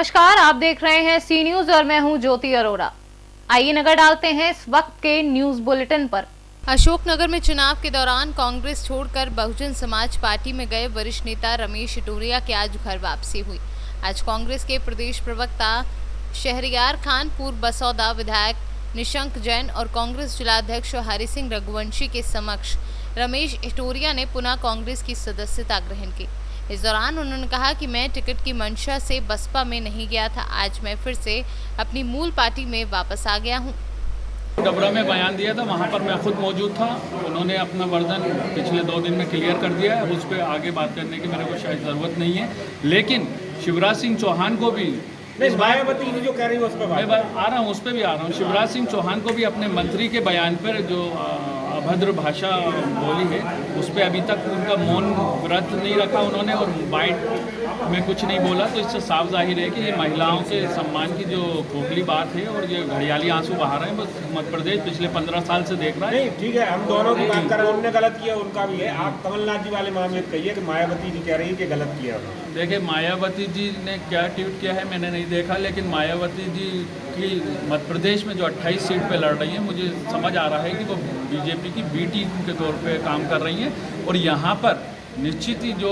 नमस्कार, आप देख रहे हैं सी न्यूज और मैं हूं ज्योति अरोड़ा। आइए नजर डालते हैं इस वक्त के न्यूज बुलेटिन पर। अशोकनगर में चुनाव के दौरान कांग्रेस छोड़कर बहुजन समाज पार्टी में गए वरिष्ठ नेता रमेश इटोरिया की आज घर वापसी हुई। आज कांग्रेस के प्रदेश प्रवक्ता शहरियार खान, पूर्व बसौदा विधायक निशंक जैन और कांग्रेस जिलाध्यक्ष हरि सिंह रघुवंशी के समक्ष रमेश इटोरिया ने पुनः कांग्रेस की सदस्यता ग्रहण की। इस दौरान उन्होंने कहा कि मैं टिकट की मंशा से बसपा में नहीं गया था, आज मैं फिर से अपनी मूल पार्टी में वापस आ गया हूं। डबरा में बयान दिया था, वहाँ पर मैं खुद मौजूद था। उन्होंने अपना वर्जन पिछले 2 दिन में क्लियर कर दिया है। उस पर आगे बात करने की मेरे को शायद ज़रूरत नहीं है। लेकिन शिवराज सिंह चौहान को भी मायावती ने जो कह रही है उस पर आ रहा हूँ, उस पर भी आ रहा हूँ। शिवराज सिंह चौहान को भी अपने मंत्री के बयान पर जो अभद्र भाषा बोली है उस पर अभी तक उनका मौन व्रत नहीं रखा उन्होंने और बाइट में कुछ नहीं बोला। तो इससे साफ जाहिर है कि ये महिलाओं के सम्मान की जो खोखली बात है और ये घड़ियाली आंसू बहा रहे हैं। बस मध्य प्रदेश पिछले 15 साल से देख रहा है। नहीं, ठीक है, हम दोनों की बात कर रहे हैं। उन्होंने गलत किया, उनका भी है। आप कमलनाथ जी वाले मामले में कहिए कि मायावती जी कह रही है कि गलत किया। देखिए, मायावती जी ने क्या ट्वीट किया है मैंने नहीं देखा, लेकिन मायावती जी की मध्य प्रदेश में जो 28 सीट पे लड़ रही हैं, मुझे समझ आ रहा है कि वो बीजेपी की बी टीम के तौर पे काम कर रही हैं। और यहाँ पर निश्चित ही जो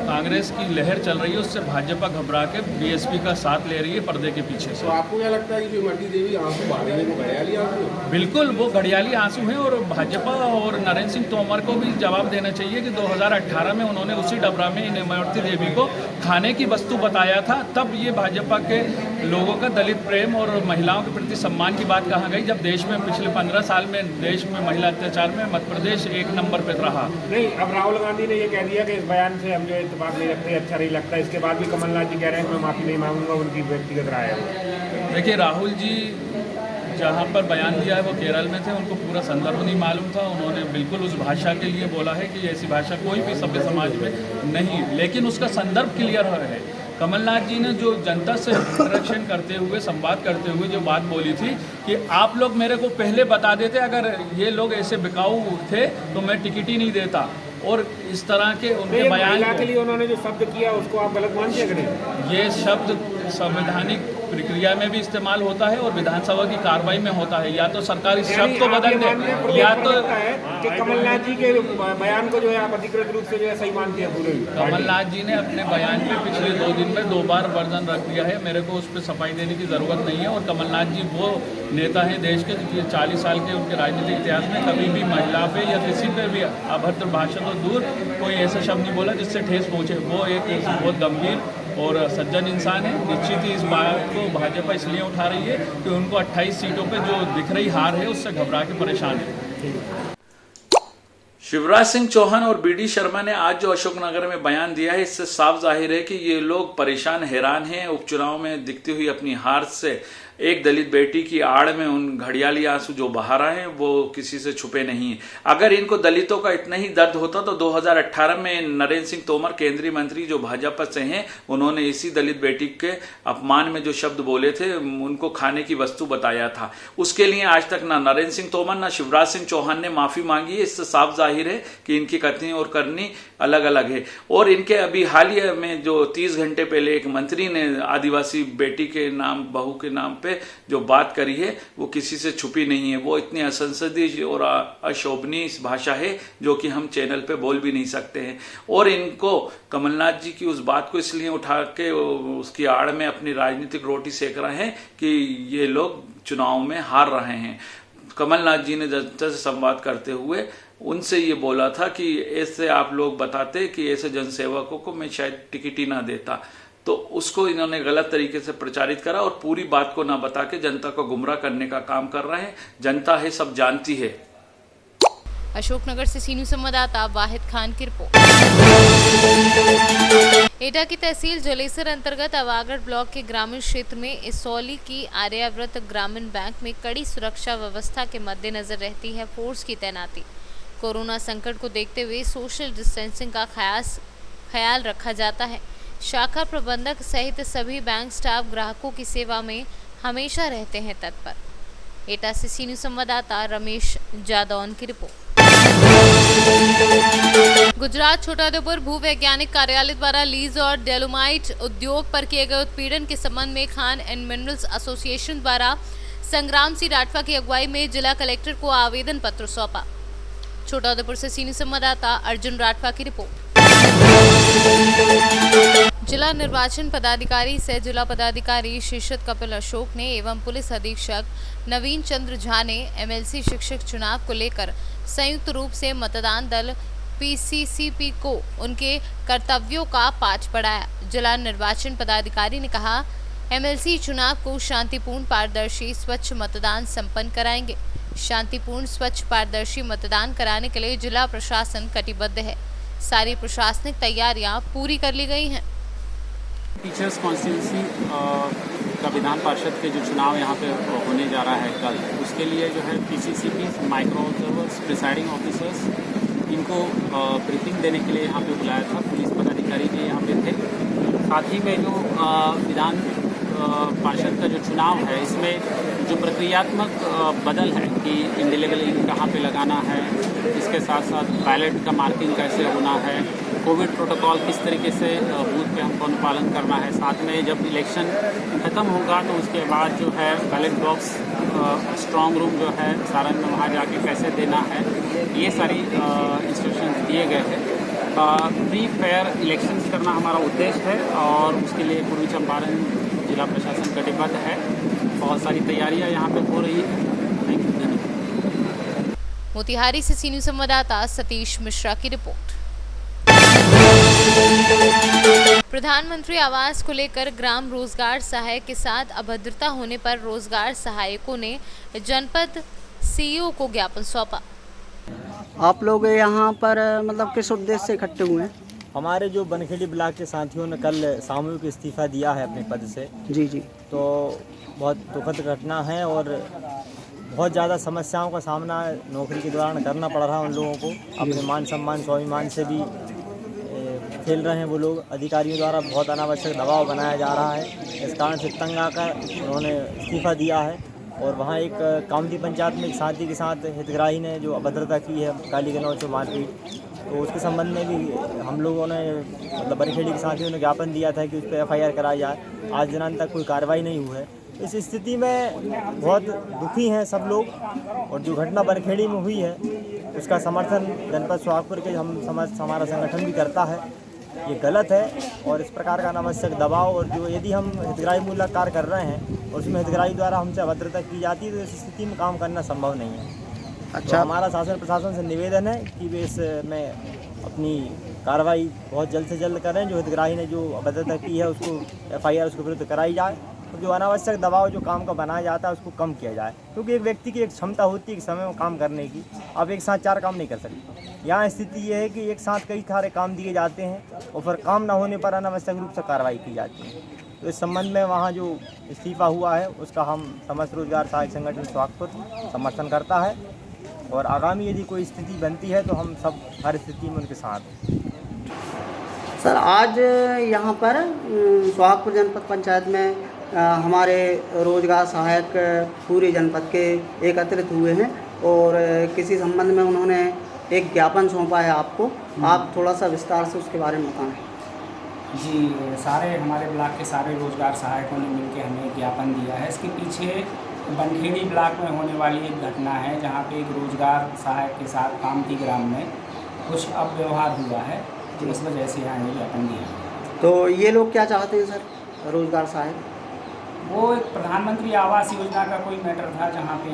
कांग्रेस की लहर चल रही है उससे भाजपा घबरा के बीएसपी का साथ ले रही है पर्दे के पीछे से। तो आपको क्या लगता है कि इमरती देवी आंसू बहा रही है, वो घड़ियाली आंसू? बिल्कुल, वो घड़ियाली आंसू हैं। और भाजपा और नरेंद्र सिंह तोमर को भी जवाब देना चाहिए कि 2018 में उन्होंने उसी डबरा में इमरती देवी को खाने की वस्तु बताया था। तब ये भाजपा के लोगों का दलित प्रेम और महिलाओं के प्रति सम्मान की बात कहाँ गई, जब देश में पिछले 15 साल में देश में महिला अत्याचार में मध्य प्रदेश 1 नंबर पर रहा। नहीं, अब राहुल गांधी ने ये कह दिया कि इस बयान से हम जो इत्तेफाक नहीं रखते, अच्छा नहीं लगता। इसके बाद भी कमलनाथ जी कह रहे हैं कि मैं माफ़ी नहीं मांगूंगा, उनकी व्यक्तिगत राय है। देखिए, राहुल जी जहाँ पर बयान दिया है वो केरल में थे, उनको पूरा संदर्भ नहीं मालूम था। उन्होंने बिल्कुल उस भाषा के लिए बोला है कि ऐसी भाषा कोई भी सभ्य समाज में नहीं, लेकिन उसका संदर्भ क्लियर है। कमलनाथ जी ने जो जनता से इंटरेक्शन करते हुए, संवाद करते हुए जो बात बोली थी कि आप लोग मेरे को पहले बता देते, अगर ये लोग ऐसे बिकाऊ थे तो मैं टिकट ही नहीं देता। और इस तरह के उनके बयान के लिए उन्होंने जो शब्द किया उसको आप गलत मानते हैं कि नहीं? ये शब्द संवैधानिक प्रक्रिया में भी इस्तेमाल होता है और विधानसभा की कार्रवाई में होता है। या तो सरकार इस शब्द को बदल दे, या तो कि कमलनाथ जी के बयान को जो है आप अधिकृत रूप से जो है सही मानते हैं पूरे। कमलनाथ जी ने अपने बयान पे पिछले 2 दिन में 2 बार वर्जन रख दिया है। मेरे को उस पर सफाई देने की ज़रूरत नहीं है। और कमलनाथ जी वो नेता हैं देश के, 40 साल के उनके राजनीतिक इतिहास में कभी भी महिला पे या किसी पे भी अभद्र भाषा तो दूर कोई ऐसा शब्द नहीं बोला जिससे ठेस पहुँचे। वो एक बहुत गंभीर और सज्जन इंसान है। निश्चित ही इस बात को भाजपा इसलिए उठा रही है कि उनको 28 सीटों पे जो दिख रही हार है उससे घबरा के परेशान है। शिवराज सिंह चौहान और बीडी शर्मा ने आज जो अशोकनगर में बयान दिया है, इससे साफ जाहिर है कि ये लोग परेशान हैरान हैं। उपचुनाव में दिखती हुई अपनी हार से एक दलित बेटी की आड़ में उन घड़ियाली आंसू जो बहा रहे हैं वो किसी से छुपे नहीं है। अगर इनको दलितों का इतना ही दर्द होता तो 2018 में नरेंद्र सिंह तोमर, केंद्रीय मंत्री जो भाजपा से हैं, उन्होंने इसी दलित बेटी के अपमान में जो शब्द बोले थे, उनको खाने की वस्तु बताया था। उसके लिए आज तक ना नरेंद्र सिंह तोमर ना शिवराज सिंह चौहान ने माफी मांगी है। इससे साफ जाहिर है कि इनकी कथनी और करनी अलग अलग है। और इनके अभी हालिया में जो 30 घंटे पहले एक मंत्री ने आदिवासी बेटी के नाम, बहू के नाम पे जो बात करी है वो किसी से छुपी नहीं है। वो इतनी असंसदीय और अशोभनीय भाषा है जो कि हम चैनल पे बोल भी नहीं सकते हैं। और इनको कमलनाथ जी की उस बात को इसलिए उठा के उसकी आड़ में अपनी राजनीतिक रोटी सेक रहे हैं कि ये लोग चुनाव में हार रहे हैं। कमलनाथ जी ने जनता से संवाद करते हुए उनसे ये बोला था कि ऐसे आप लोग बताते कि ऐसे जनसेवकों को मैं शायद टिकट ही ना देता, तो उसको इन्होंने गलत तरीके से प्रचारित करा और पूरी बात को ना बता के जनता को गुमराह करने का काम कर रहे हैं। जनता है, सब जानती है। अशोकनगर से सीनू संवाददाता वाहिद खान की रिपोर्ट। एटा की तहसील जलेसर अंतर्गत अवागढ़ ब्लॉक के ग्रामीण क्षेत्र में इसौली की आर्याव्रत ग्रामीण बैंक में कड़ी सुरक्षा व्यवस्था के मद्देनजर रहती है फोर्स की तैनाती। कोरोना संकट को देखते हुए सोशल डिस्टेंसिंग का ख्याल रखा जाता है। शाखा प्रबंधक सहित सभी बैंक स्टाफ ग्राहकों की सेवा में हमेशा रहते हैं तत्पर। एटा से सीनू संवाददाता रमेश जादौन की रिपोर्ट। गुजरात छोटाउदेपुर भू वैज्ञानिक कार्यालय द्वारा लीज और डेलोमाइट उद्योग पर किए गए उत्पीड़न के संबंध में खान एंड मिनरल्स एसोसिएशन द्वारा संग्राम सिंह राठवा की अगुवाई में जिला कलेक्टर को आवेदन पत्र सौंपा। छोटाउदेपुर से सीनियर संवाददाता अर्जुन राठवा की रिपोर्ट। जिला निर्वाचन पदाधिकारी से जिला पदाधिकारी शीर्षद कपिल अशोक ने एवं पुलिस अधीक्षक नवीन चंद्र झा ने एमएलसी शिक्षक चुनाव को लेकर संयुक्त रूप से मतदान दल पीसीसीपी को उनके कर्तव्यों का पाठ पढ़ाया। जिला निर्वाचन पदाधिकारी ने कहा, एमएलसी चुनाव को शांतिपूर्ण, पारदर्शी, स्वच्छ मतदान संपन्न कराएंगे। शांतिपूर्ण, स्वच्छ, पारदर्शी मतदान कराने के लिए जिला प्रशासन कटिबद्ध है। सारी प्रशासनिक तैयारियां पूरी कर ली गई हैं। टीचर्स कॉन्स्टिट्यूंसी का विधान पार्षद के जो चुनाव यहाँ पे होने जा रहा है कल, उसके लिए जो है PCCP, micro observers, presiding officers, इनको ब्रीफिंग देने के लिए यहाँ पे बुलाया था। पुलिस पदाधिकारी भी यहाँ पे थे। साथ ही में जो विधान पार्षद का जो चुनाव है, इसमें जो प्रक्रियात्मक बदल है कि इंडिलीगल इंक कहाँ पे लगाना है, इसके साथ साथ बैलेट का मार्किंग कैसे होना है, कोविड प्रोटोकॉल किस तरीके से बूथ पे हमको अनुपालन करना है, साथ में जब इलेक्शन ख़त्म होगा तो उसके बाद जो है बैलेट बॉक्स स्ट्रॉन्ग रूम जो है सारण में वहाँ जाके कैसे देना है, ये सारी इंस्ट्रक्शंस दिए गए हैं। फ्री फेयर इलेक्शंस करना हमारा उद्देश्य है और उसके लिए पूर्वी चंपारण जिला प्रशासन कटिबद्ध है। बहुत सारी तैयारियां यहाँ पे हो रही है। मोतिहारी से सीनियर संवाददाता सतीश मिश्रा की रिपोर्ट। प्रधानमंत्री आवास को लेकर ग्राम रोजगार सहायक के साथ अभद्रता होने पर रोजगार सहायकों ने जनपद सीईओ को ज्ञापन सौंपा। आप लोग यहाँ पर मतलब किस उद्देश्य से इकट्ठे हुए हैं? हमारे जो बनखेड़ी ब्लॉक के साथियों ने कल सामूहिक इस्तीफा दिया है अपने पद से। जी जी। तो बहुत दुखद घटना है और बहुत ज़्यादा समस्याओं का सामना नौकरी के दौरान करना पड़ रहा है उन लोगों को। अपने मान सम्मान स्वाभिमान से भी खेल रहे हैं वो लोग। अधिकारियों द्वारा बहुत अनावश्यक दबाव बनाया जा रहा है। इस कारण से तंग आकर उन्होंने इस्तीफा दिया है। और वहाँ एक कामती पंचायत में एक साथी के साथ हितग्राही ने जो अभद्रता की है, गाली गलौज से मारपीट, तो उसके संबंध में भी हम लोगों ने मतलब बनखेड़ी के साथियों ने ज्ञापन दिया था कि उस पर एफआईआर कराई जाए। आज दिनांत तक कोई कार्रवाई नहीं हुई है। इस स्थिति में बहुत दुखी हैं सब लोग। और जो घटना बनखेड़ी में हुई है उसका समर्थन जनपद सोहागपुर के हमारा संगठन भी करता है। ये गलत है और इस प्रकार का अनावश्यक दबाव और जो यदि हम हितग्राही मूलक कार्य कर रहे हैं और उसमें हितग्राही द्वारा हमसे अभद्रता की जाती है तो इस स्थिति में काम करना संभव नहीं है। अच्छा, तो हमारा शासन प्रशासन से निवेदन है कि वे इसमें अपनी कार्रवाई बहुत जल्द से जल्द करें। जो हितग्राही ने जो अभद्रता की है उसको एफआईआर उसके विरुद्ध कराई जाए। तो जो अनावश्यक दबाव जो काम का बनाया जाता है उसको कम किया जाए, क्योंकि एक व्यक्ति की एक क्षमता होती है एक समय में काम करने की। आप एक साथ 4 काम नहीं कर सकते। यहाँ स्थिति ये है कि एक साथ कई सारे काम दिए जाते हैं और फिर काम न होने पर अनावश्यक रूप से कार्रवाई की जाती है। तो इस संबंध में वहाँ जो इस्तीफा हुआ है उसका हम समस्त रोजगार सहायक संगठन सोहागपुर समर्थन करता है और आगामी यदि कोई स्थिति बनती है तो हम सब हर स्थिति में उनके साथ हैं। सर, आज यहाँ पर सोहागपुर जनपद पंचायत में हमारे रोजगार सहायक पूरे जनपद के एकत्रित हुए हैं और किसी संबंध में उन्होंने एक ज्ञापन सौंपा है आपको। आप थोड़ा सा विस्तार से उसके बारे में बताएं। जी, सारे हमारे ब्लॉक के सारे रोजगार सहायकों ने मिलकर हमें ज्ञापन दिया है। इसके पीछे बनखेड़ी ब्लॉक में होने वाली एक घटना है जहाँ पे एक रोजगार सहायक के साथ कामती ग्राम में कुछ अव्यवहार हुआ है, इस वजह से यहाँ ये ज्ञापन दिया। तो ये लोग क्या चाहते हैं सर? रोजगार सहायक वो एक प्रधानमंत्री आवास योजना का कोई मैटर था जहाँ पे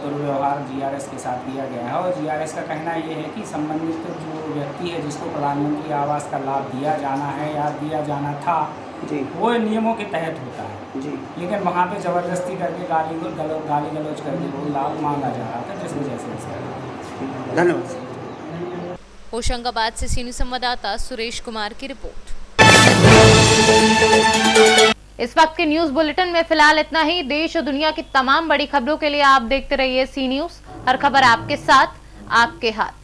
दुर्व्यवहार जीआरएस के साथ किया गया है और जीआरएस का कहना ये है कि संबंधित जो व्यक्ति है जिसको प्रधानमंत्री आवास का लाभ दिया जाना है या दिया जाना था जी, वो नियमों के तहत होता है जी, लेकिन वहाँ पे ज़बरदस्ती करके गाली गलौज करके वो लाभ मांगा जा रहा था, जिस वजह से। धन्यवाद। होशंगाबाद से सीनियर संवाददाता सुरेश कुमार की रिपोर्ट। इस वक्त के न्यूज बुलेटिन में फिलहाल इतना ही। देश और दुनिया की तमाम बड़ी खबरों के लिए आप देखते रहिए सी न्यूज। हर खबर आपके साथ, आपके हाथ।